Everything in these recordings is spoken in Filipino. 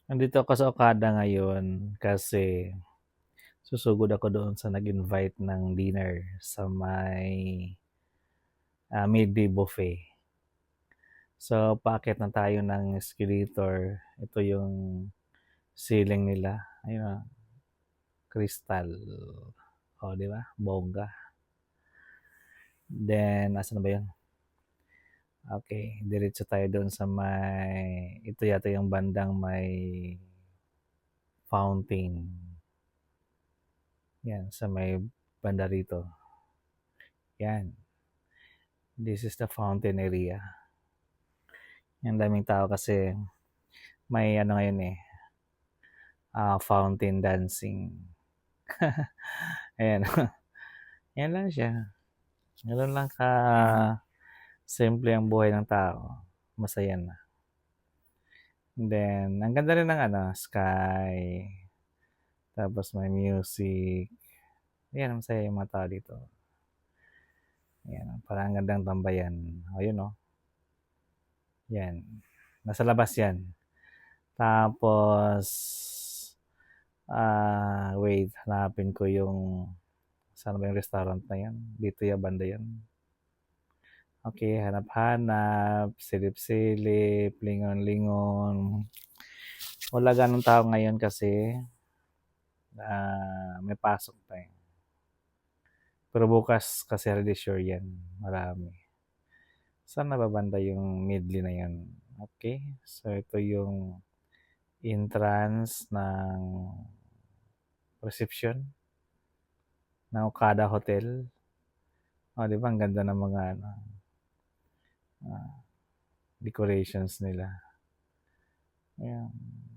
Nandito ako sa Okada ngayon kasi susugod ako doon sa nag-invite ng dinner sa may midday buffet. So, paakyat na tayo ng escalator. Ito yung ceiling nila. Ayun na, crystal. O, di ba? Bongga. Then, asan na ba yun? Okay, diretso tayo doon sa may, ito yata yung bandang may fountain. Yan, sa may banda rito. Yan. This is the fountain area. Ang daming tao kasi may ano ngayon fountain dancing. Ayan. Yan lang siya. Ganun lang ka simple ang buhay ng tao. Masaya na. And then, ang ganda rin ng sky. Tapos may music. Ayan, masaya yung mga tao dito. Ayan, parang ang gandang tambayan. O, yun o. Yan. Nasa labas yan. Tapos, wait, hanapin ko yung, saan ba yung restaurant na yan? Dito ya, banda yan. Okay, hanap-hanap, silip-silip, lingon-lingon. Wala ganong tao ngayon kasi may pasok pa eh. Pero bukas kasi sure yan, marami. Saan nababanda yung midley na yan? Okay, so ito yung entrance ng reception ng Okada Hotel. O, di ba? Ang ganda ng mga decorations nila. Ayan.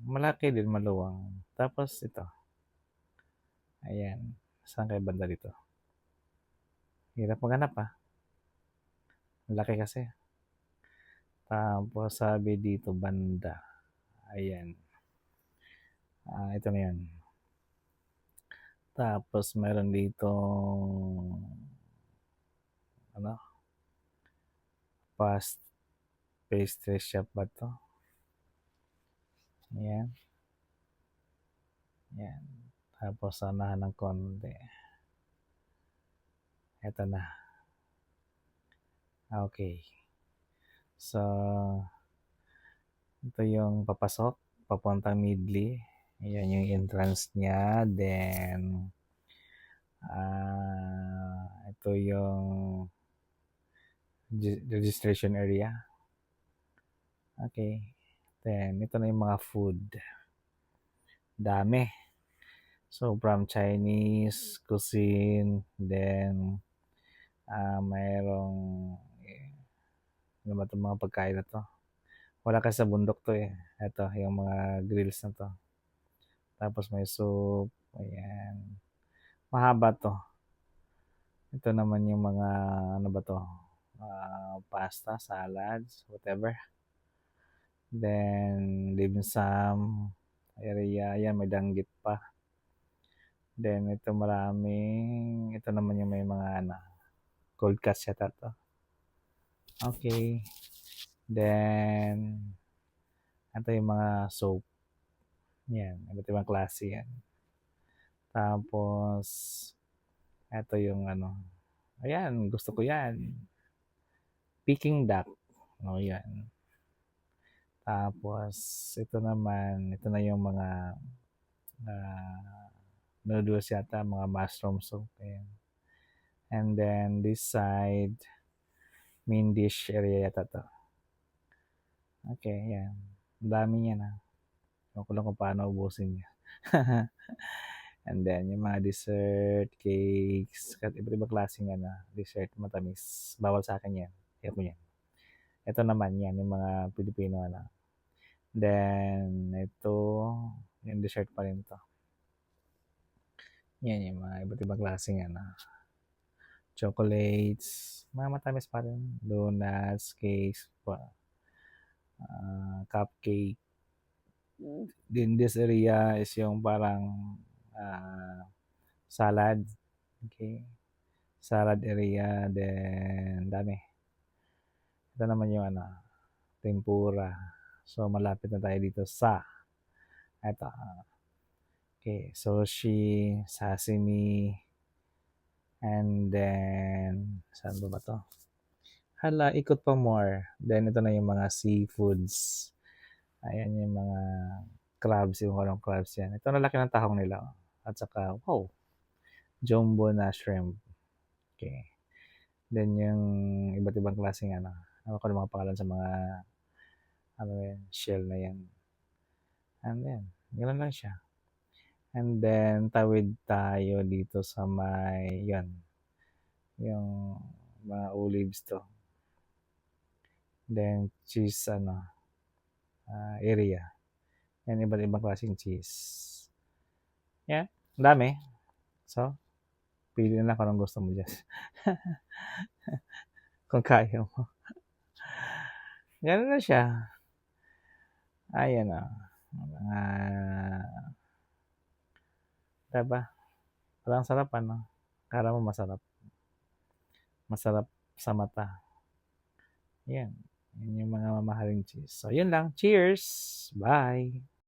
Malaki din, maluwang. Tapos ito. Ayan. Saan kayo banda dito? Hirap maghanap Malaki kasi. Tapos sabi dito banda. Ayan. Ito na yan. Tapos meron dito fast pastry shop ba to? Ayan. Ayan. Tapos sanahan ng konti. Ito na. Okay. So, ito yung papasok. Papuntang midley. Ayan yung entrance niya. Then, ito yung registration area. Okay. Then, ito na yung mga food. Dami. So, from Chinese cuisine, then, mayroong, ano ba itong mga pagkain na to? Wala kasi sa bundok to eh. Ito, yung mga grills na to. Tapos may soup. Ayan. Mahaba to. Ito naman yung mga, ano ba to? Pasta, salads, whatever. Then, dim sum area. Ayan, may danggit pa. Then, ito maraming, ito naman yung may mga, cold cuts yata to. Okay. Then, ito yung mga soap. Yan, iba't ibang klase yan. Tapos, ito yung ayan, gusto ko yan. Peking duck. O, yan. Tapos, ito naman, ito na yung mga noodles yata, mga mushroom soup. Ayan. And then, this side, main dish area yata to. Okay, yan. Ang dami yan Ewan ko lang kung paano ubusin niya. And then, yung mga dessert, cakes, iba't ibang klaseng dessert, matamis. Bawal sa akin yan. Ayaw ko yan. Ito naman yan, yung mga Pilipino Then, ito, yung dessert pa rin to. Yan, yung mga iba't ibang klaseng chocolates, mga matamis pa rin. Donuts, cakes, cupcake. Then, this area is yung parang salad. Okay. Salad area. Then, dami. Ito naman yung tempura. So, malapit na tayo dito sa Eto, okay, sushi, sashimi, and then, saan ba 'to? Hala, ikot pa more. Then ito na yung mga seafoods. Ayan yung mga crabs, yung walang crabs yan. Ito na laki ng tahong nila. At saka, wow, jumbo na shrimp. Okay. Then yung iba't ibang klaseng ano. Ano ko mga pangalan sa mga ano yan, shell na yan. And then, ganoon lang siya. And then, tawid tayo dito sa may, yan, yung mga olives to. Then, cheese, area. Yan, iba't ibang klaseng cheese. Yan, dami. So, pili na lang kung anong gusto mo dyan. Kung kaya mo. Ganun na siya. Ayan o. Mga, diba? Parang sarap ano. Kala mo masarap. Masarap sa mata. Yan. Yan yung mga mamahaling cheese. So, yun lang. Cheers! Bye!